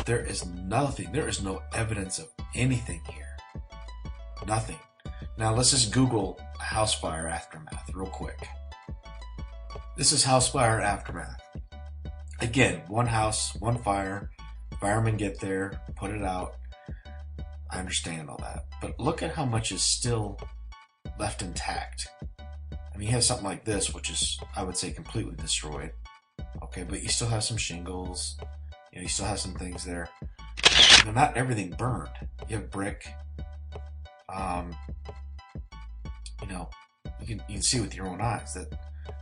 there is nothing. There is no evidence of anything here. Nothing. Now let's just Google house fire aftermath real quick. This is house fire aftermath. Again, one house, one fire. Firemen get there, put it out. I understand all that. But look at how much is still left intact. I mean, you have something like this, which is, I would say, completely destroyed. Okay, but you still have some shingles. You know, you still have some things there. You know, not everything burned. You have brick. You know, you can see with your own eyes that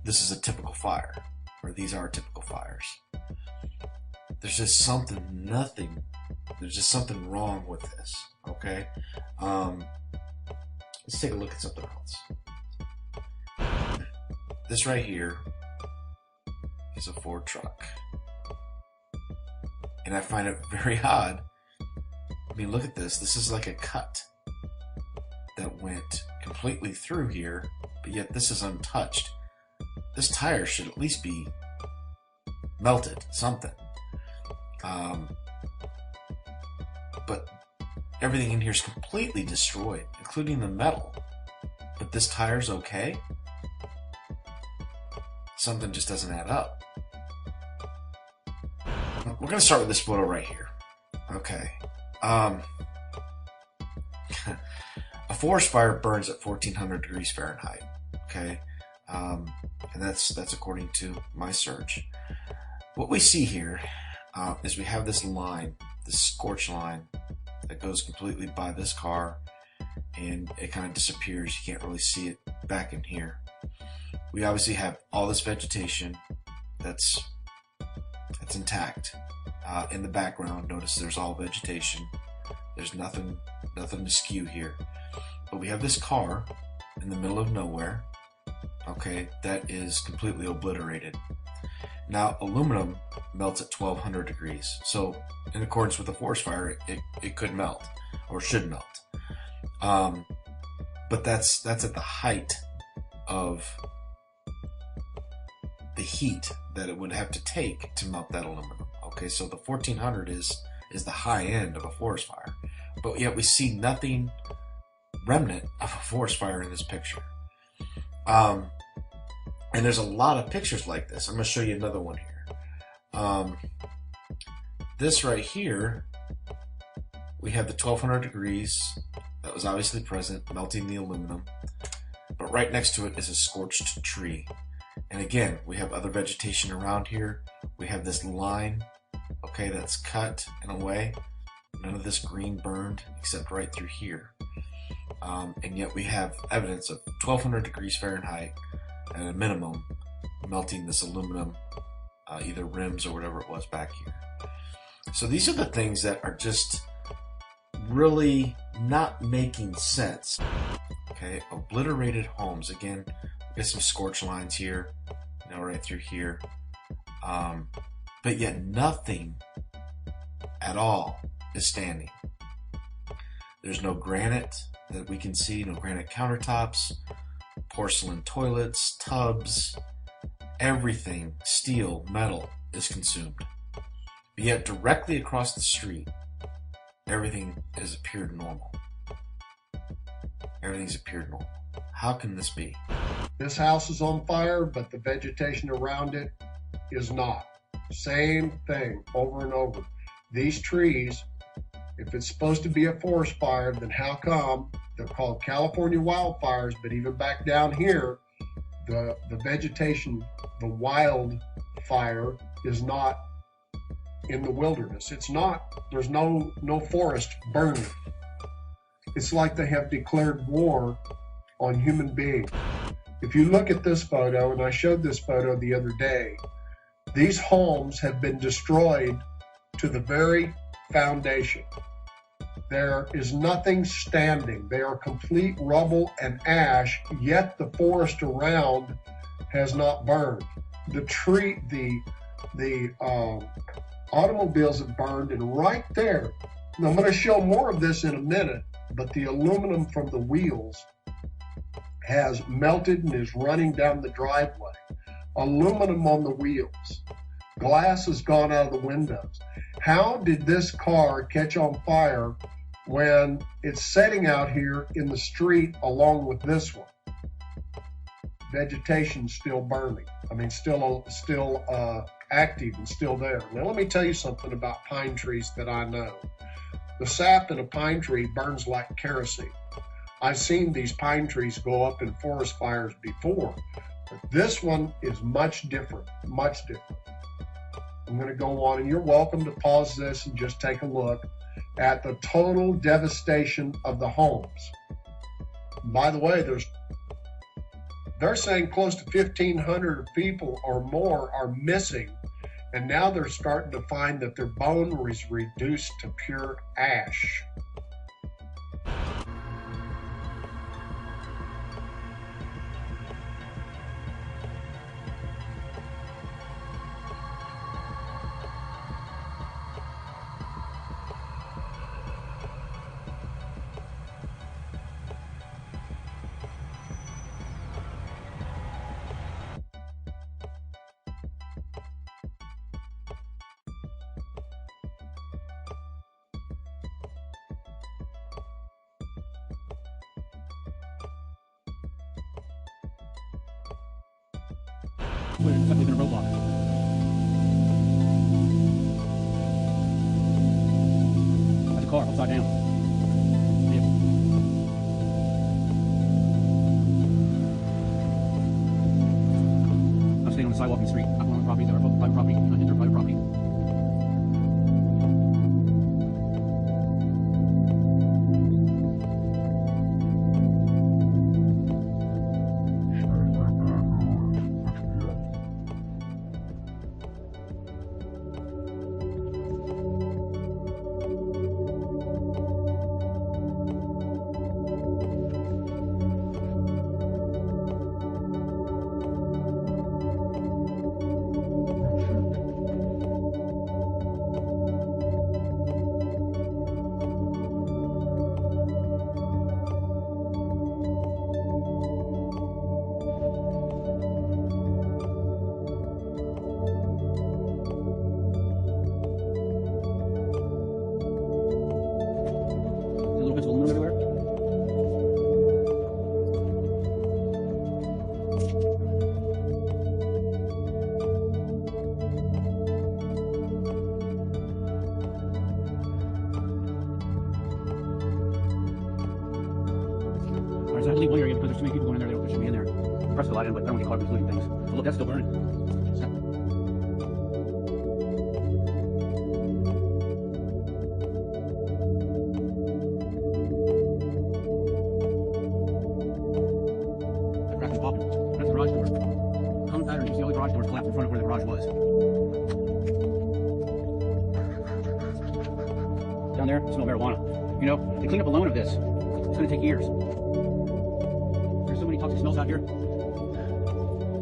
this is a typical fire, or these are typical fires. There's just something, there's just something wrong with this, okay? Let's take a look at something else. This right here is a Ford truck. And I find it very odd. I mean, look at this. This is like a cut that went completely through here, but yet this is untouched. This tire should at least be melted, something. But everything in here is completely destroyed, including the metal. But this tire's okay? Something just doesn't add up. We're going to start with this photo right here. Okay. A forest fire burns at 1400 degrees Fahrenheit. Okay. And that's according to my search. What we see here is we have this line, this scorch line that goes completely by this car, and it kind of disappears. You can't really see it back in here. We obviously have all this vegetation that's intact. In the background, notice there's all vegetation. There's nothing to skew here. But we have this car in the middle of nowhere, okay, that is completely obliterated. Now, aluminum melts at 1200 degrees. So, in accordance with the forest fire, it could melt, or should melt. But that's at the height of the heat that it would have to take to melt that aluminum. Okay, so the 1400 is the high end of a forest fire. But yet we see nothing remnant of a forest fire in this picture. And there's a lot of pictures like this. I'm going to show you another one here. This right here, we have the 1200 degrees that was obviously present, melting the aluminum. But right next to it is a scorched tree. And again, we have other vegetation around here. We have this line, okay, that's cut in a way. None of this green burned except right through here. And yet we have evidence of 1200 degrees Fahrenheit at a minimum melting this aluminum, either rims or whatever it was back here. So these are the things that are just really not making sense. Okay, obliterated homes. Again, we got some scorch lines here, you know, right through here. But yet nothing at all is standing. There's no granite that we can see, no granite countertops, porcelain toilets, tubs, everything, steel, metal is consumed. But yet directly across the street, everything has appeared normal. Everything's appeared normal. How can this be? This house is on fire, but the vegetation around it is not. Same thing over and over. These trees, if it's supposed to be a forest fire, then how come they're called California wildfires, but even back down here, the vegetation, the wild fire is not in the wilderness. It's not, there's no forest burning. It's like they have declared war on human beings. If you look at this photo, and I showed this photo the other day, these homes have been destroyed to the very foundation. There is nothing standing. They are complete rubble and ash, yet the forest around has not burned. The automobiles have burned, and right there, and I'm going to show more of this in a minute, but the aluminum from the wheels has melted and is running down the driveway. Aluminum on the wheels. Glass has gone out of the windows. How did this car catch on fire when it's sitting out here in the street along with this one? Vegetation's still burning. I mean, still active and still there. Now, let me tell you something about pine trees that I know. The sap in a pine tree burns like kerosene. I've seen these pine trees go up in forest fires before, but this one is much different, much different. I'm going to go on, and you're welcome to pause this and just take a look at the total devastation of the homes. By the way, they're saying close to 1,500 people or more are missing, and now they're starting to find that their bone was reduced to pure ash. It's like leaving a roadblock. That's a car upside down. Yeah. I'm staying on the sidewalk in the street. I'm on property, private property, enter private property. So I had to leave one area because there's too many people going in there. They shouldn't be in there. Press the light in, but I don't get caught with looting things. But look, that's still burning. That crack is popping. That's the garage door. Common pattern. You see all the garage doors collapse in front of where the garage was. Down there, smell marijuana. You know, the cleanup alone of this, it's going to take years. There's so many toxic smells out here.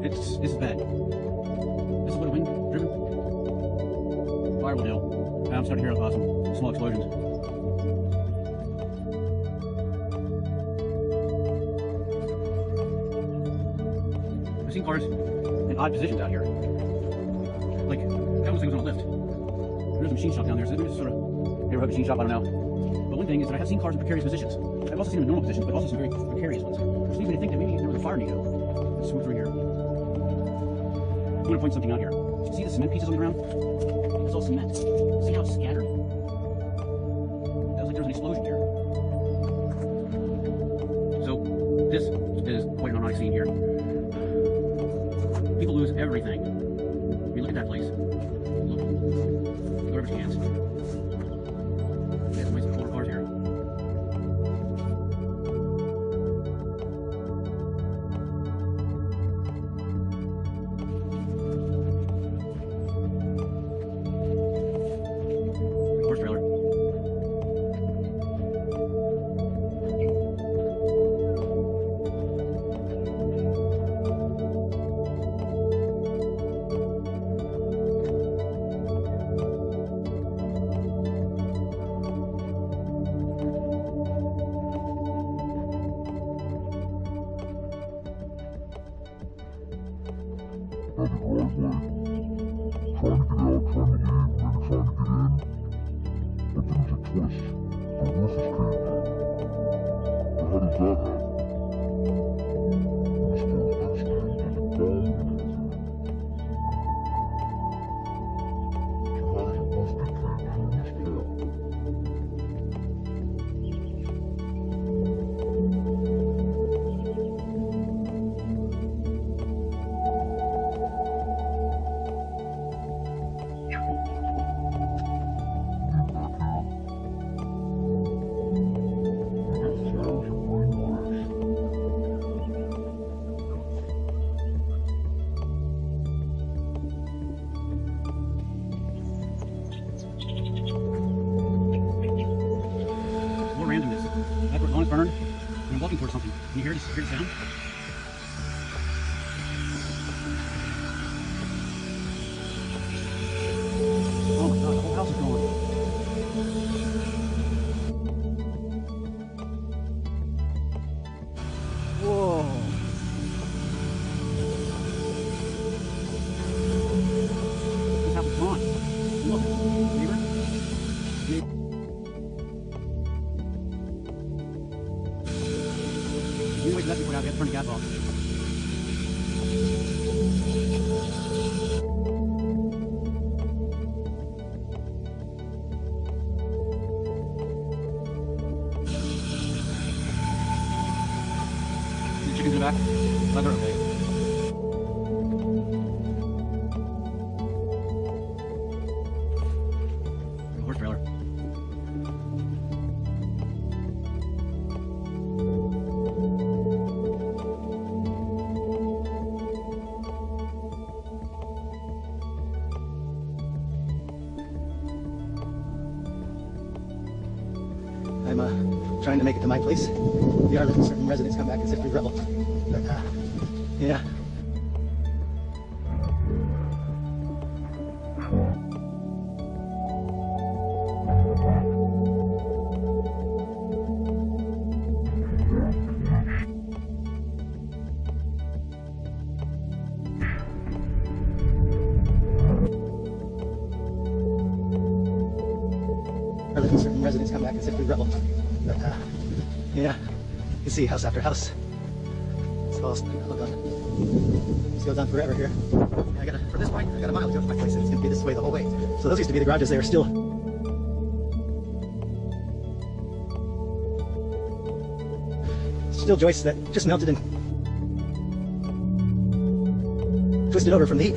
This is bad. This is what a wind driven fire will do. And I'm starting to hear some small explosions. I've seen cars in odd positions out here. Like, that was things on a lift. There's a machine shop down there, so there's sort of neighborhood machine shop, I don't know. But one thing is that I have seen cars in precarious positions. I've also seen them in normal positions, but also some very precarious ones. Which leads me to think that maybe there was a fire needle. Let's swim through here. I'm going to point something out here. See the cement pieces on the ground? It's all cement. See how it's scattered? That was like there was an explosion here. So, this is quite an ironic scene here. People lose everything. I mean, look at that place. Look. Garbage cans. There's some older cars here. Horse trailer. Out the driveway, trying to get out, trying to leave, maybe trying to get in. sound. Oh my god, the whole house is going. Whoa. This house is gone. Look, neighbor. You wait till that's before I have to turn the gas off. The chickens are back. Glad they're okay. The horse trailer. I'm trying to make it to my place. We are letting certain residents come back as if we rebel. But, yeah. We're letting certain residents come back as if we rebel. But, yeah. You can see house after house. It's all, hold on. This goes on forever here. And for this point, I got a mile to go to my place, and it's going to be this way the whole way. So those used to be the garages. They are still joists that just melted and twisted over from the heat.